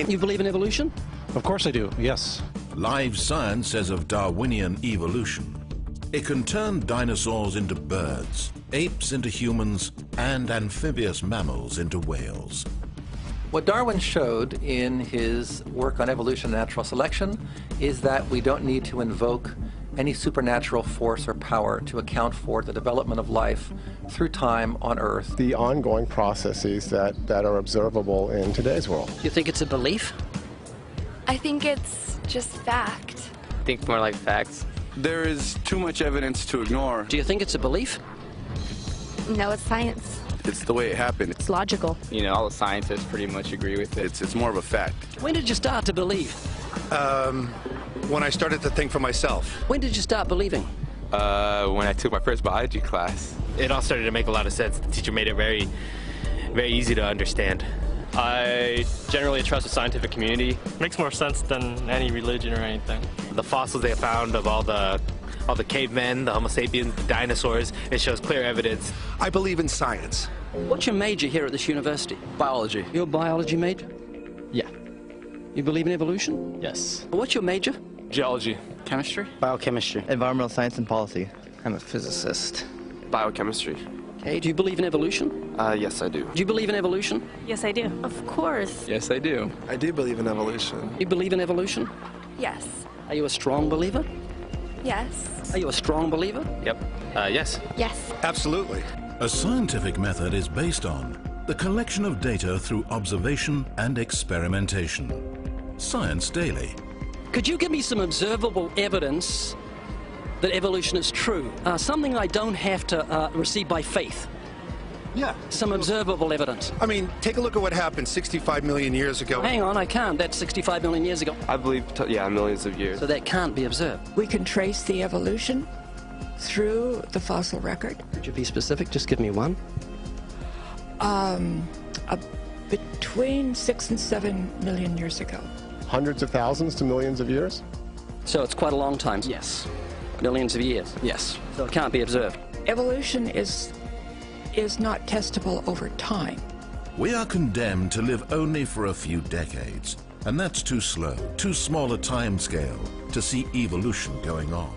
You believe in evolution? Of course I do, yes. Live science says of Darwinian evolution, it can turn dinosaurs into birds, apes into humans, and amphibious mammals into whales. What Darwin showed in his work on evolution and natural selection is that we don't need to invoke any supernatural force or power to account for the development of life through time on Earth. The ongoing processes that are observable in today's world. Do you think it's a belief? I think it's just fact. I think more like facts. There is too much evidence to ignore. Do you think it's a belief? No, it's science. It's the way it happened. It's logical. You know, all the scientists pretty much agree with it. It's more of a fact. When did you start to believe? When I started to think for myself. When did you start believing? When I took my first biology class. It all started to make a lot of sense. The teacher made it very, very easy to understand. I generally trust the scientific community. Makes more sense than any religion or anything. The fossils they found of all the cavemen, the Homo sapiens, the dinosaurs, it shows clear evidence. I believe in science. What's your major here at this university? Biology. Your biology major? Yeah. You believe in evolution? Yes. What's your major? Geology. Chemistry? Biochemistry. Environmental science and policy. I'm a physicist. Biochemistry. Okay, do you believe in evolution? Yes, I do. Do you believe in evolution? Yes, I do. Of course. Yes, I do. I do believe in evolution. You believe in evolution? Yes. Are you a strong believer? Yes. Are you a strong believer? Yep. Yes. Yes. Absolutely. A scientific method is based on the collection of data through observation and experimentation. Science Daily. Could you give me some observable evidence that evolution is true? Something I don't have to receive by faith. Yeah. Some observable evidence. I mean, take a look at what happened 65 million years ago. Hang on, I can't. That's 65 million years ago. I believe, yeah, millions of years. So that can't be observed. We can trace the evolution through the fossil record. Could you be specific? Just give me one. Between 6 and 7 million years ago. Hundreds of thousands to millions of years? So it's quite a long time? Yes. Millions of years? Yes. So it can't be observed? Evolution is not testable over time. We are condemned to live only for a few decades, and that's too slow, too small a time scale to see evolution going on.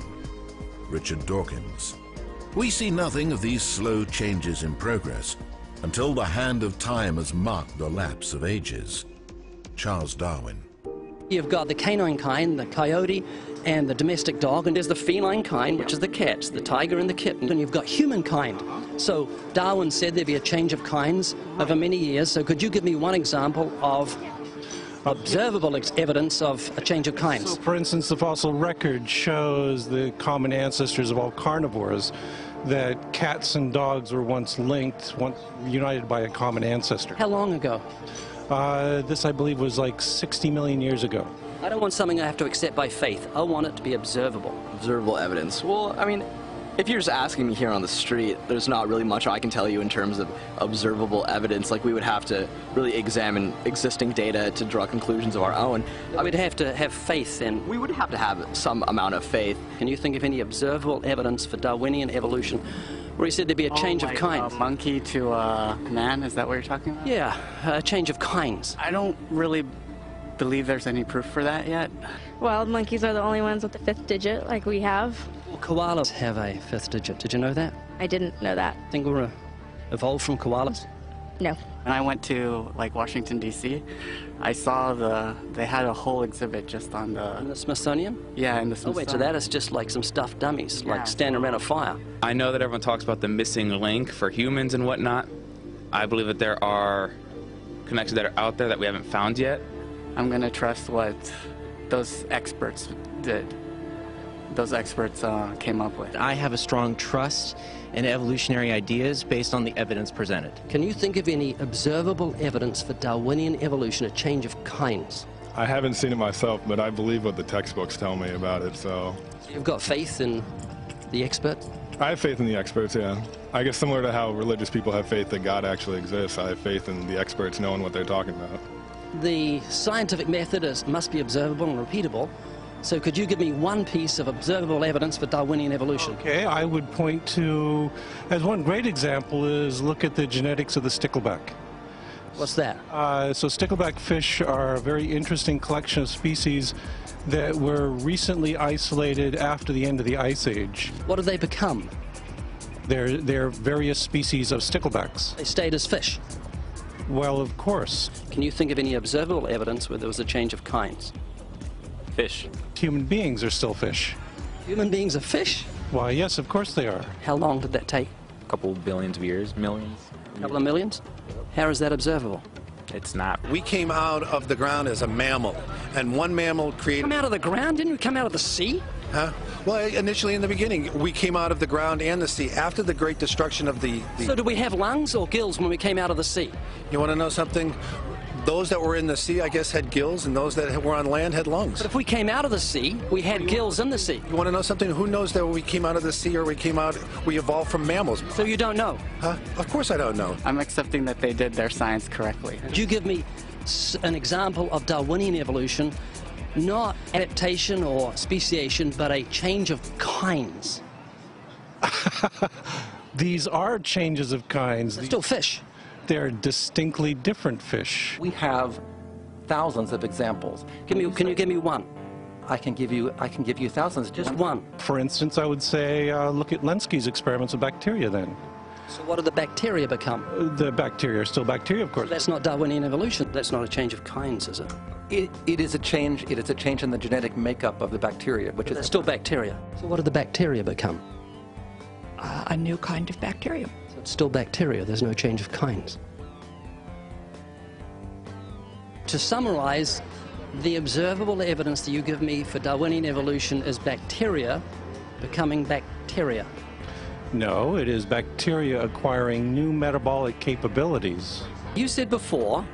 Richard Dawkins. We see nothing of these slow changes in progress until the hand of time has marked the lapse of ages. Charles Darwin. You've got the canine kind, the coyote, and the domestic dog, and there's the feline kind, which is the cats, the tiger and the kitten, and you've got humankind. So Darwin said there'd be a change of kinds over many years, so could you give me one example of observable evidence of a change of kinds? So, for instance, the fossil record shows the common ancestors of all carnivores, that cats and dogs were once linked, once united by a common ancestor. How long ago? This, I believe, was like 60 million years ago. I don't want something I have to accept by faith. I want it to be observable. Observable evidence. Well, I mean, if you're just asking me here on the street, there's not really much I can tell you in terms of observable evidence. Like, we would have to really examine existing data to draw conclusions of our own. I would have to have faith in. We would have to have some amount of faith. Can you think of any observable evidence for Darwinian evolution where he said there'd be a change of kinds? A monkey to a man, is that what you're talking about? Yeah, a change of kinds. I don't really believe there's any proof for that yet. Well, monkeys are the only ones with the 5th digit, like we have. Well, koalas have a 5th digit. Did you know that? I didn't know that. Think we're evolved from koalas? No. When I went to, like, Washington, D.C., I saw they had a whole exhibit just on the... In the Smithsonian? Yeah, in the Oh, Smithsonian. wait, so that is just like some stuffed dummies, like standing around a fire. I know that everyone talks about the missing link for humans and whatnot. I believe that there are connections that are out there that we haven't found yet. I'm going to trust what those experts did. Those experts came up with. I have a strong trust in evolutionary ideas based on the evidence presented. Can you think of any observable evidence for Darwinian evolution, a change of kinds? I haven't seen it myself, but I believe what the textbooks tell me about it, so... You've got faith in the expert? I have faith in the experts, yeah. I guess similar to how religious people have faith that God actually exists, I have faith in the experts knowing what they're talking about. The scientific method must be observable and repeatable. So could you give me one piece of observable evidence for Darwinian evolution? Okay, I would point to, as one great example is look at the genetics of the stickleback. What's that? So stickleback fish are a very interesting collection of species that were recently isolated after the end of the Ice Age. What did they become? They're various species of sticklebacks. They stayed as fish. Well, of course. Can you think of any observable evidence where there was a change of kinds? Fish. Human beings are still fish. Human beings are fish? Why, yes, of course they are. How long did that take? A couple billions of years, millions. A couple of millions? How is that observable? It's not. We came out of the ground as a mammal, and one mammal created... Come out of the ground? Didn't we come out of the sea? Huh? Well, initially in the beginning, we came out of the ground and the sea after the great destruction of the... So did we have lungs or gills when we came out of the sea? You want to know something? Those that were in the sea, I guess, had gills, and those that were on land had lungs. But if we came out of the sea, we had gills in the sea. You want to know something? Who knows that we came out of the sea or we evolved from mammals? So you don't know? Huh? Of course I don't know. I'm accepting that they did their science correctly. Could you give me an example of Darwinian evolution, not adaptation or speciation, but a change of kinds? These are changes of kinds. They're still fish. They're distinctly different fish. We have thousands of examples. Can you give me one? I can give you thousands. Just one. For instance, I would say look at Lenski's experiments with bacteria then. So what did the bacteria become? The bacteria are still bacteria, of course. So that's not Darwinian evolution. That's not a change of kinds, is it? It is a change. It is a change in the genetic makeup of the bacteria, which is still bacteria. So what did the bacteria become? A new kind of bacteria. So it's still bacteria. There's no change of kinds. To summarize, the observable evidence that you give me for Darwinian evolution is bacteria becoming bacteria. No, it is bacteria acquiring new metabolic capabilities. You said before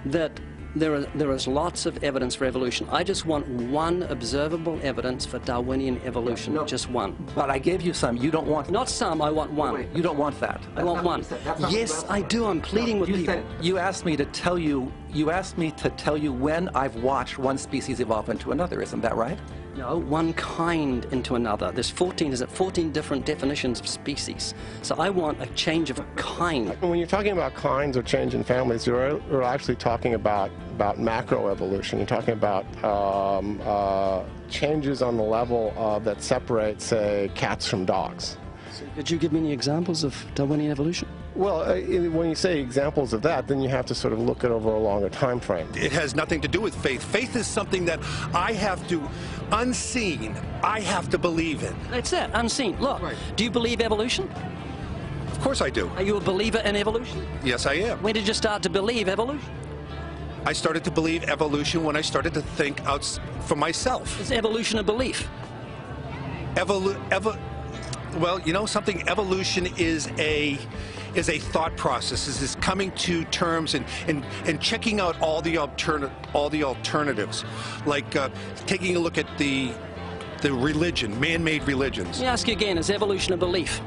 that there is lots of evidence for evolution. I just want one observable evidence for Darwinian evolution, just one. But I gave you some. You don't want... Not some, I want one. Wait, you don't want that. I want one. Yes, I do. I'm pleading with people. You asked me to tell you when I've watched one species evolve into another. Isn't that right? No, one kind into another. There's 14 different definitions of species. So I want a change of kind. When you're talking about kinds or change in families, you're actually talking about macroevolution. You're talking about changes on the level that separate, say, cats from dogs. So could you give me any examples of Darwinian evolution? Well, when you say examples of that, then you have to sort of look at over a longer time frame. It has nothing to do with faith. Faith is something that I have to, unseen, I have to believe in. That's it, unseen. Look, do you believe evolution? Of course I do. Are you a believer in evolution? Yes, I am. When did you start to believe evolution? I started to believe evolution when I started to think out for myself. Is evolution a belief? Well, you know something, evolution is a thought process. Is coming to terms and checking out all the alternatives, like taking a look at the religion, man-made religions. Let me ask you again, is evolution a belief?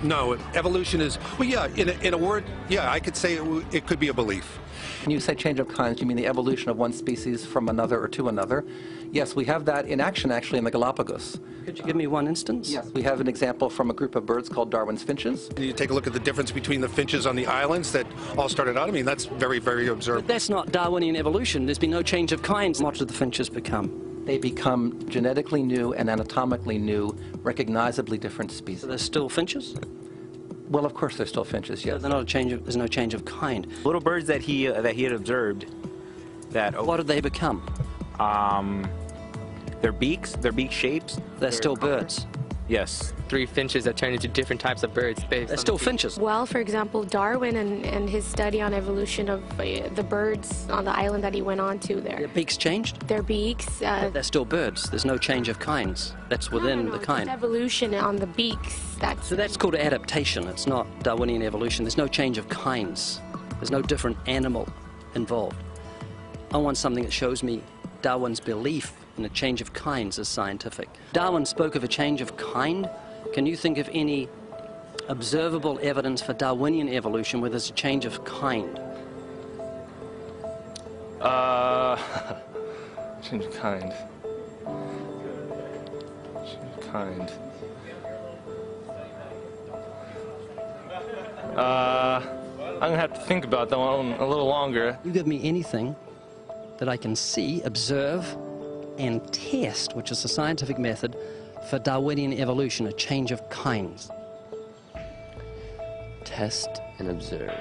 No, evolution is, well, yeah, in a word, yeah, I could say it could be a belief. When you say change of kinds, you mean the evolution of one species from another or to another. Yes, we have that in action, actually, in the Galapagos. Could you give me one instance? Yes, we have an example from a group of birds called Darwin's finches. You take a look at the difference between the finches on the islands that all started out. I mean, that's very, very observable. But that's not Darwinian evolution. There's been no change of kinds. What did the finches become? They become genetically new and anatomically new, recognizably different species. So they're still finches? Well, of course, they're still finches, yes. So they're not a change of, there's no change of kind. Little birds that he had observed. What did they become? Their beaks, their beak shapes. They're still birds. Yes. 3 finches that turn into different types of birds. They're still finches. Well, for example, Darwin and his study on evolution of the birds on the island that he went on to there. Their beaks changed? Their beaks. They're still birds. There's no change of kinds. That's within the kind. Just evolution on the beaks. So that's called adaptation. It's not Darwinian evolution. There's no change of kinds. There's no different animal involved. I want something that shows me Darwin's belief in a change of kinds is scientific. Darwin spoke of a change of kind. Can you think of any observable evidence for Darwinian evolution where there's a change of kind? Change of kind. Change of kind. I'm gonna have to think about that one a little longer. You give me anything that I can see, observe, and test, which is the scientific method for Darwinian evolution, a change of kinds. Test and observe.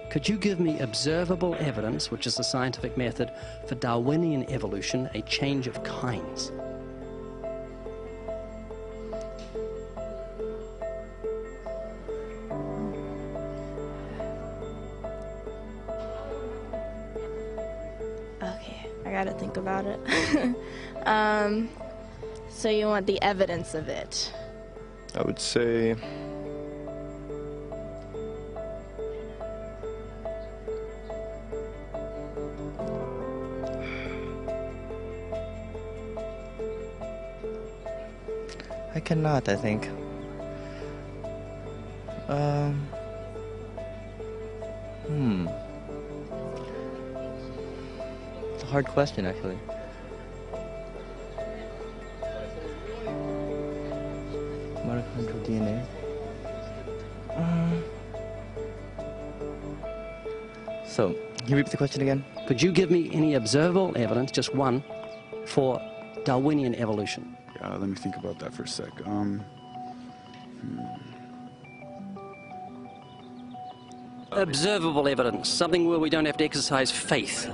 Could you give me observable evidence, which is the scientific method for Darwinian evolution, a change of kinds? Okay, I gotta think about it. So you want the evidence of it? I would say I cannot, I think. It's a hard question, actually. Mitochondrial DNA. So, can you repeat the question again? Could you give me any observable evidence, just one, for Darwinian evolution? Let me think about that for a sec. Observable evidence, something where we don't have to exercise faith.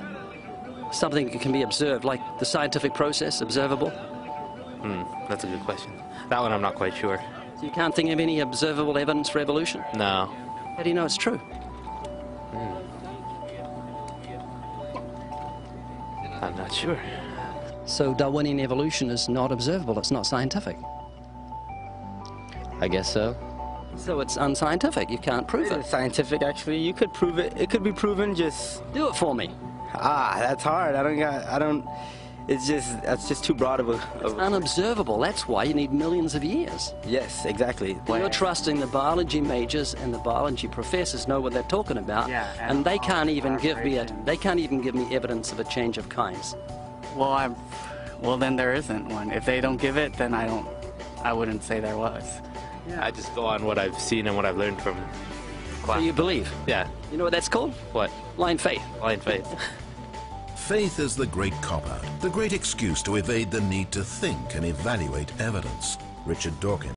Something that can be observed, like the scientific process, observable. That's a good question. That one I'm not quite sure. So you can't think of any observable evidence for evolution? No. How do you know it's true? I'm not sure. So Darwinian evolution is not observable, it's not scientific. I guess so. So it's unscientific, you can't prove it. It's scientific, actually. You could prove it. It could be proven, just... Do it for me. That's hard. That's just too broad of a... It's unobservable, that's why you need millions of years. Yes, exactly. You're trusting the biology majors and the biology professors know what they're talking about, and they can't even give me evidence of a change of kinds. Well, then there isn't one. If they don't give it, then I wouldn't say there was. I just go on what I've seen and what I've learned from class. So you believe? Yeah. You know what that's called? What? Blind faith. Blind faith. Faith is the great cop-out, the great excuse to evade the need to think and evaluate evidence. Richard Dawkins.